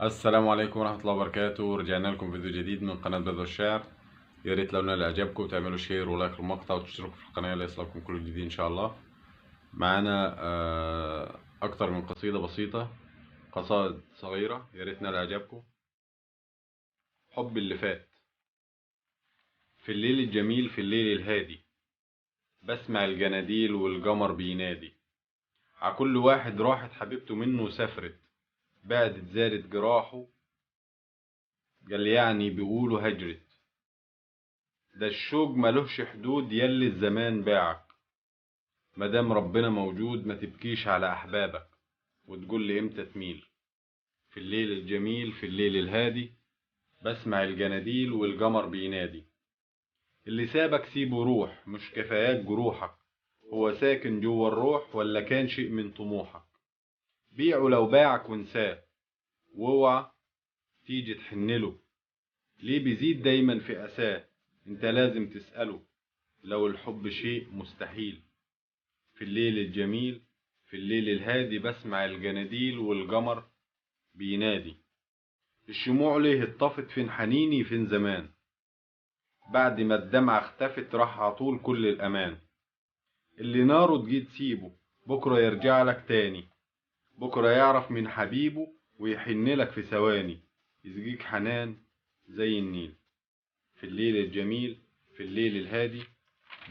السلام عليكم ورحمة الله وبركاته. رجعنا لكم فيديو جديد من قناة بدر الشعر. يا ريت لو نال إعجابكم تعملوا شير ولايك للمقطع وتشتركوا في القناة ليصلكم كل جديد إن شاء الله. معانا أكتر من قصيدة بسيطة، قصائد صغيرة، يا ريت نال إعجابكم. حب اللي فات. في الليل الجميل في الليل الهادي، بسمع الجناديل والقمر بينادي. كل واحد راحت حبيبته منه وسافرت، بعدت زادت جراحه، قال يعني بيقولوا هجرت. ده الشوق ملوش حدود يلي الزمان باعك، مادام ربنا موجود ما تبكيش على أحبابك وتقول لي إمتى تميل. في الليل الجميل في الليل الهادي، بسمع الجناديل والقمر بينادي. اللي سابك سيبه روح، مش كفاياك جروحك، هو ساكن جوا الروح ولا كان شيء من طموحك. بيعه لو باعك وانساه، واوعى تيجي تحنله، ليه بيزيد دايما في أساه. انت لازم تسأله لو الحب شيء مستحيل. في الليل الجميل في الليل الهادي، بسمع الجناديل والقمر بينادي. الشموع ليه اتطفت، فين حنيني فين زمان، بعد ما الدمعة اختفت راح عطول كل الأمان. اللي ناره تجي تسيبه، بكرة يرجع لك تاني، بكرة يعرف من حبيبه ويحن لك في ثواني، يسقيك حنان زي النيل. في الليل الجميل في الليل الهادي،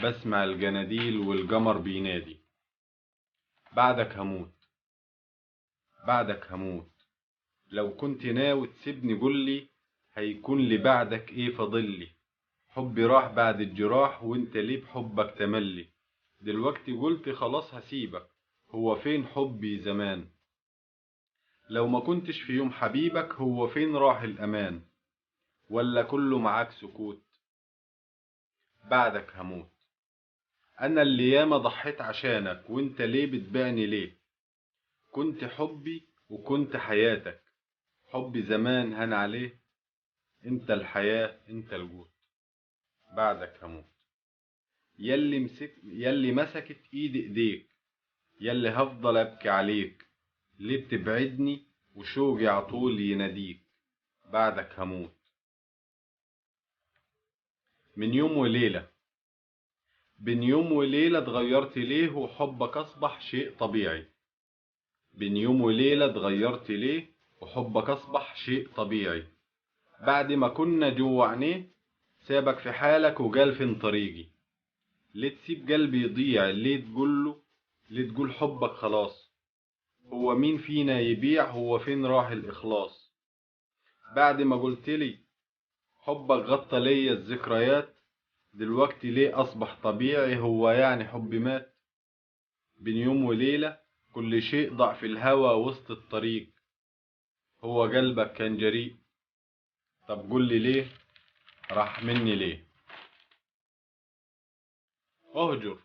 بسمع الجناديل والقمر بينادي. بعدك هموت بعدك هموت، لو كنت ناوي تسيبني قولي، هيكون لي بعدك ايه فاضلي. حبي راح بعد الجراح وانت ليه بحبك تملي. دلوقتي قلت خلاص هسيبك، هو فين حبي زمان. لو ما كنتش في يوم حبيبك، هو فين راح الأمان، ولا كله معاك سكوت. بعدك هموت، أنا اللي ياما ضحيت عشانك وانت ليه بتبعني ليه. كنت حبي وكنت حياتك، حبي زمان هان عليه، انت الحياة انت الجود. بعدك هموت، يلي مسكت ايديك، يلي هفضل ابكي عليك، ليه بتبعدني وشوقي عطول يناديك. بعدك هموت. من يوم وليلة بين يوم وليلة اتغيرت ليه وحبك أصبح شيء طبيعي. بين يوم وليلة اتغيرت ليه وحبك أصبح شيء طبيعي. بعد ما كنا جوا عينيه، سابك في حالك وقال فين طريقي. ليه تسيب قلبي يضيع، ليه تقول حبك خلاص. هو مين فينا يبيع، هو فين راح الإخلاص. بعد ما قلتلي حبك غطى ليا الذكريات، دلوقتي ليه أصبح طبيعي، هو يعني حبي مات. بين يوم وليلة كل شيء ضاع في الهوى وسط الطريق، هو قلبك كان جريء. طب قولي ليه راح مني ليه. اهجر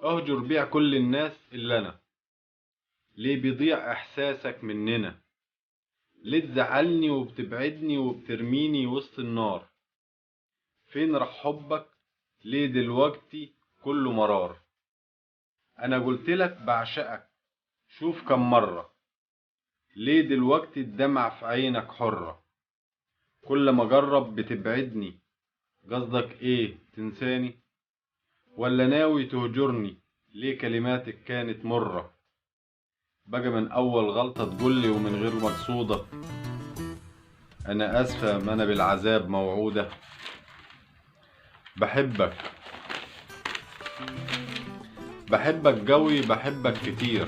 اهجر بيع كل الناس إلا أنا، ليه بيضيع إحساسك مننا. ليه تزعلني وبتبعدني وبترميني وسط النار. فين راح حبك، ليه دلوقتي كله مرار. أنا قلتلك بعشقك شوف كم مرة، ليه دلوقتي الدمع في عينك حرة. كل ما أجرب بتبعدني، قصدك إيه تنساني، ولا ناوي تهجرني، ليه كلماتك كانت مرة. بقى من أول غلطة تقولي ومن غير مقصودة، أنا آسفة ما أنا بالعذاب موعودة. بحبك بحبك قوي بحبك كتير،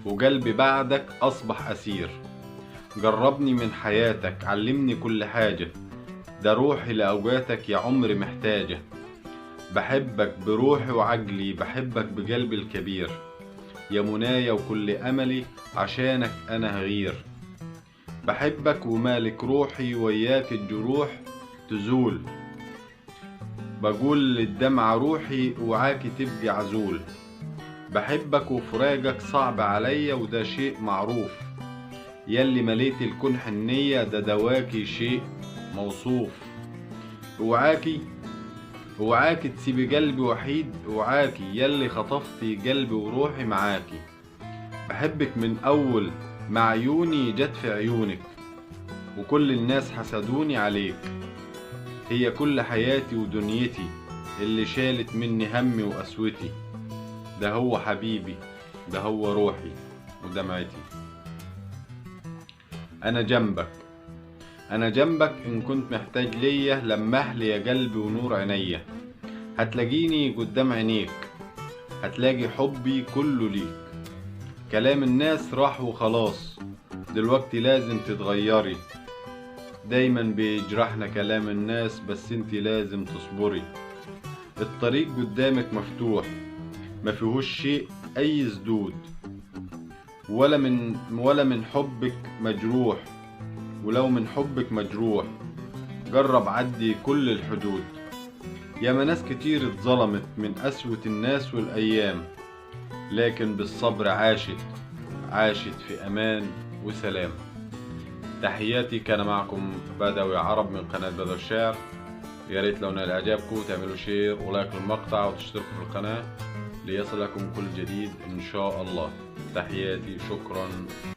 وقلبي بعدك أصبح أسير. جربني من حياتك علمني كل حاجة، ده روحي لأوجاتك يا عمري محتاجة. بحبك بروحي وعقلي بحبك بقلبي الكبير، يا منايا وكل أملي عشانك أنا هغير. بحبك ومالك روحي وياك الجروح تزول، بقول للدمع روحي وعاكي تبقي عزول. بحبك وفراقك صعب عليا وده شيء معروف، يلي مليت الكون حنية ده دواكي شيء موصوف. اوعاكي اوعاكي تسيبي قلبي وحيد، اوعاكي يلي خطفتي قلبي وروحي معاكي. بحبك مع عيوني جت في عيونك، وكل الناس حسدوني عليك. هي كل حياتي ودنيتي اللي شالت مني همي وقسوتي. ده هو حبيبي، ده هو روحي ودمعتي. أنا جنبك، أنا جنبك إن كنت محتاج ليا. لمح لي يا قلبي ونور عينيا، هتلاقيني قدام عينيك، هتلاقي حبي كله ليك. كلام الناس راح وخلاص، دلوقتي لازم تتغيري. دايما بيجرحنا كلام الناس، بس انتي لازم تصبري. الطريق قدامك مفتوح، ما فيهوش شيء اي سدود، ولا من حبك مجروح. ولو من حبك مجروح، جرب عدي كل الحدود. ياما ناس كتير اتظلمت من قسوة الناس والايام، لكن بالصبر عاشت في امان وسلام. تحياتي، كان معكم بدوي عرب من قناة بدوي الشعر. يا ريت لو نال اعجابكم تعملوا شير ولايك للمقطع وتشتركوا في القناة ليصلكم كل جديد ان شاء الله. تحياتي، شكرا.